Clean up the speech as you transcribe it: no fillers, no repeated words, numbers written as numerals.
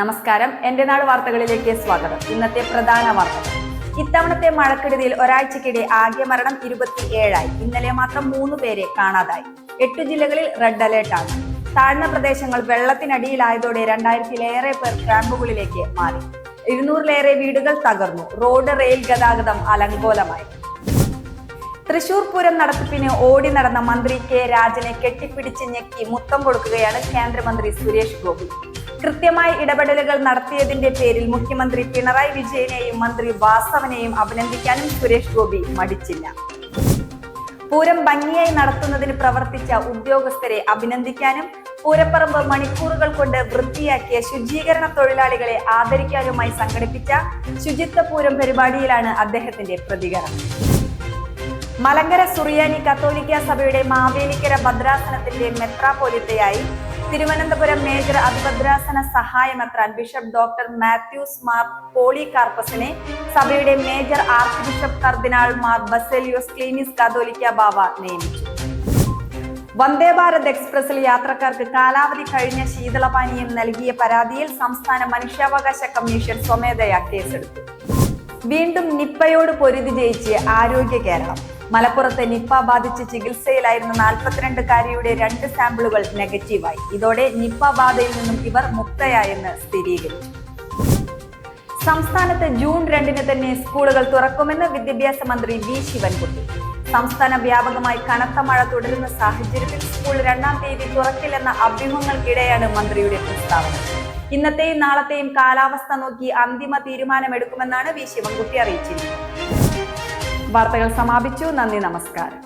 നമസ്കാരം, എന്റെ നാട് വാർത്തകളിലേക്ക് സ്വാഗതം. ഇന്നത്തെ പ്രധാന വാർത്തകൾ. ഇത്തവണത്തെ മഴക്കെടുതിയിൽ ഒരാഴ്ചക്കിടെ ആകെ മരണം 27ആയി. ഇന്നലെ മാത്രം 3 പേരെ കാണാതായി. 8 ജില്ലകളിൽ റെഡ് അലേർട്ടാണ്. താഴ്ന്ന പ്രദേശങ്ങൾ വെള്ളത്തിനടിയിലായതോടെ 2000-ലേറെ പേർ ക്യാമ്പുകളിലേക്ക് മാറി. 200-ലേറെ വീടുകൾ തകർന്നു. റോഡ്, റെയിൽ ഗതാഗതം അലങ്കോലമായി. തൃശൂർ പൂരം നടത്തിപ്പിന് ഓടി നടന്ന മന്ത്രി കെ രാജനെ കെട്ടിപ്പിടിച്ച് ഞെക്കി മുത്തം കൊടുക്കുകയാണ് കേന്ദ്രമന്ത്രി സുരേഷ് ഗോപി. കൃത്യമായ ഇടപെടലുകൾ നടത്തിയതിന്റെ പേരിൽ മുഖ്യമന്ത്രി പിണറായി വിജയനെയും മന്ത്രി വാസവനെയും അഭിനന്ദിക്കാനും സുരേഷ് ഗോപി മടിച്ചില്ല. പൂരം ഭംഗിയായി നടത്തുന്നതിന് പ്രവർത്തിച്ച ഉദ്യോഗസ്ഥരെ അഭിനന്ദിക്കാനും പൂരപ്പറമ്പ് മണിക്കൂറുകൾ കൊണ്ട് വൃത്തിയാക്കിയ ശുചീകരണ തൊഴിലാളികളെ ആദരിക്കാനുമായി സംഘടിപ്പിച്ച ശുചിത്വ പൂരം പരിപാടിയിലാണ് അദ്ദേഹത്തിന്റെ പ്രതികരണം. മലങ്കര സുറിയാനി കത്തോലിക്ക സഭയുടെ മാവേലിക്കര ഭദ്രാസനത്തിന്റെ മെത്രാപ്പോലിത്തയായി തിരുവനന്തപുരം മേജർ അതിഭദ്രാസന സഹായ മെത്രാൻ ബിഷപ്പ് ഡോക്ടർ മാത്യൂസ് മാർ പോളികാർപ്പസിനെ സഭയുടെ മേജർ ആർച്ച് ബിഷപ്പ് കർദിനാൾ മാർ ബസേലിയോസ് ക്ലീമിസ് കാതോലിക്ക ബാവ നിയമിച്ചു. വന്ദേ ഭാരത് എക്സ്പ്രസിൽ യാത്രക്കാർക്ക് കാലാവധി കഴിഞ്ഞ ശീതളപാനീയം നൽകിയ പരാതിയിൽ സംസ്ഥാന മനുഷ്യാവകാശ കമ്മീഷൻ സ്വമേധയാ കേസെടുത്തു. വീണ്ടും നിപ്പയോട് പൊരുതി ജയിച്ച് ആരോഗ്യ കേരളം. മലപ്പുറത്ത് നിപ്പ ബാധിച്ച് ചികിത്സയിലായിരുന്ന 42-കാരിയുടെ 2 സാമ്പിളുകൾ നെഗറ്റീവായി. ഇതോടെ നിപ്പ ബാധയിൽ നിന്നും ഇവർ മുക്തയായെന്ന് സ്ഥിരീകരിച്ചു. സംസ്ഥാനത്ത് ജൂൺ 2-ന് തന്നെ സ്കൂളുകൾ തുറക്കുമെന്ന് വിദ്യാഭ്യാസ മന്ത്രി വി ശിവൻകുട്ടി. സംസ്ഥാന വ്യാപകമായി കനത്ത മഴ തുടരുന്ന സാഹചര്യത്തിൽ സ്കൂൾ 2-ാം തീയതി തുറക്കില്ലെന്ന അഭ്യൂഹങ്ങൾക്കിടെയാണ് മന്ത്രിയുടെ പ്രസ്താവന. ഇന്നത്തെയും നാളത്തെയും കാലാവസ്ഥ നോക്കി അന്തിമ തീരുമാനമെടുക്കുമെന്നാണ് വി ശിവൻകുട്ടി അറിയിച്ചിരിക്കുന്നത്. വാർത്തകൾ സമാപിച്ചു. നന്ദി, നമസ്കാരം.